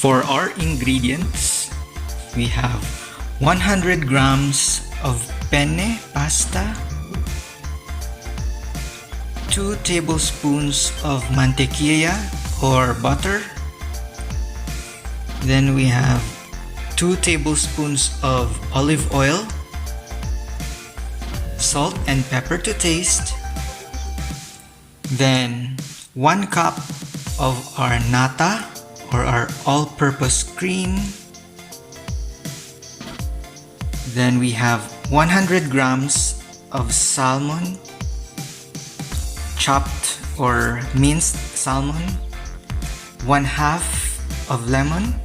For our ingredients, we have 100 grams of penne pasta, 2 tablespoons of mantequilla or butter, then we have 2 tablespoons of olive oil, salt and pepper to taste, then 1 cup of our nata or our all-purpose cream, then we have 100 grams of salmon, chopped or minced salmon, 1/2 of lemon,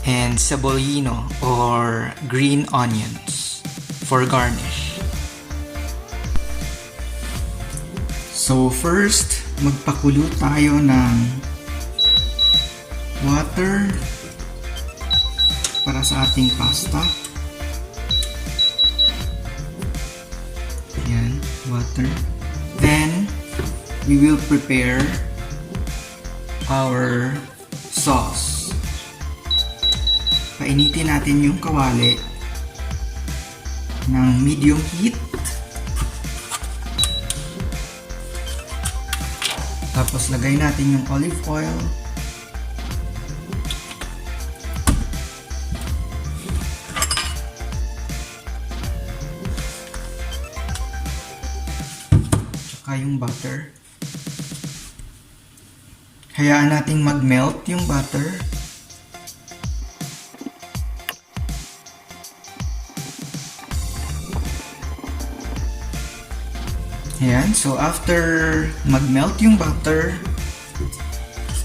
and cebollino or green onions for garnish. So first, magpakulo tayo ng water para sa ating pasta. Ayan, water. Then, we will prepare our sauce. Painitin natin yung kawali ng medium heat. Tapos lagay natin yung olive oil. Tsaka yung butter. Hayaan nating mag-melt yung butter. Ayan, so after mag-melt yung butter,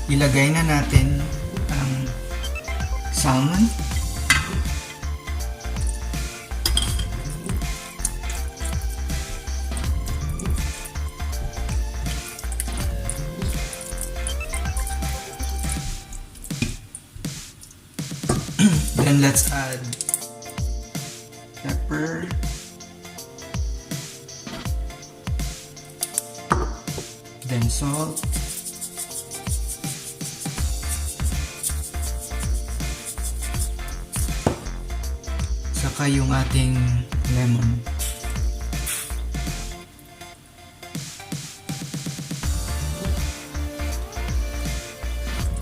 ilagay na natin ang salmon. Then let's add pepper. Then salt. Saka yung ating lemon.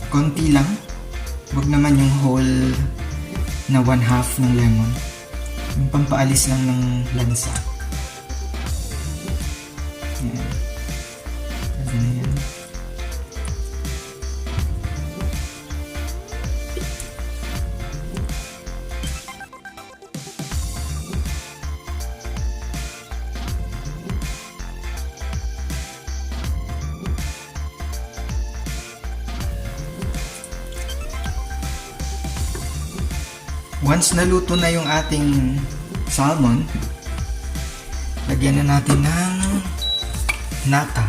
Konti lang. Huwag naman yung whole na 1/2 ng lemon. Yung pampaalis lang ng lansa. Ayan. Ayan. Once naluto na yung ating salmon, lagyan na natin ng nata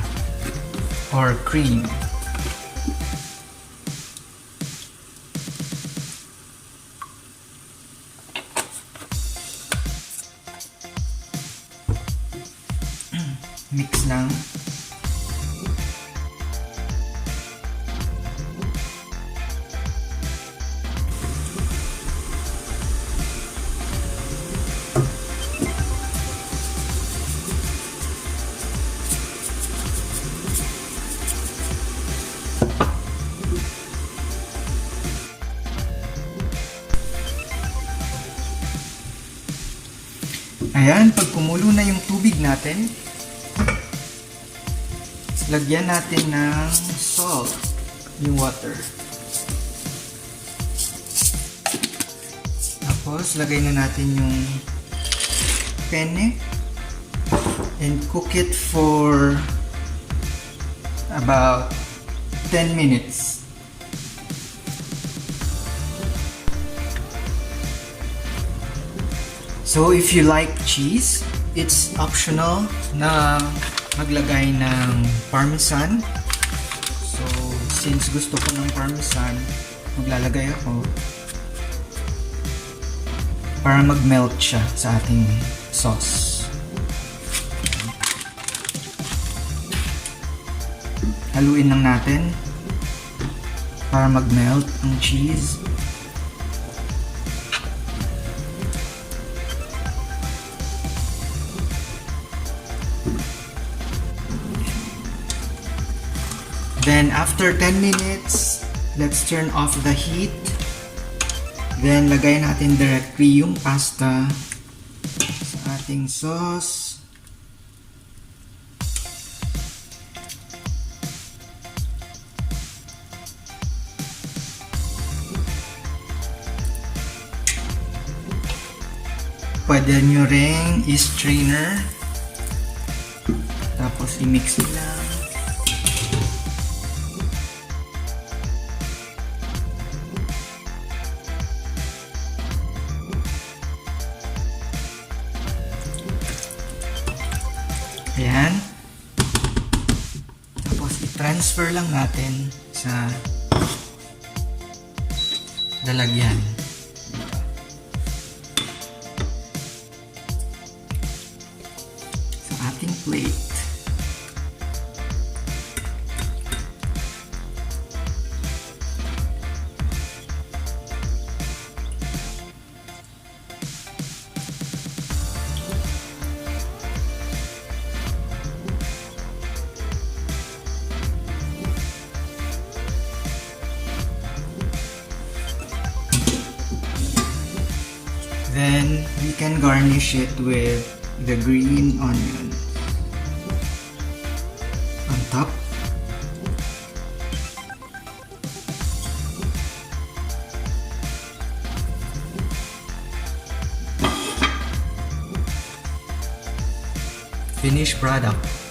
or cream. Mix lang. Ayan, pag kumulo na yung tubig natin, lagyan natin ng salt, yung water. Tapos, lagay na natin yung penne and cook it for about 10 minutes. So if you like cheese, it's optional na maglagay ng parmesan. So since gusto ko ng parmesan, maglalagay ako para mag-melt siya sa ating sauce. Haluin lang natin para mag-melt ang cheese. Then after 10 minutes, let's turn off the heat. Then lagay natin directly yung pasta sa ating sauce. Pwede nyo ring i-strainer. Tapos i-mix lang. Ayan. Tapos i-transfer lang natin sa lalagyan. Sa ating plate. Then we can garnish it with the green onion on top. Finished product.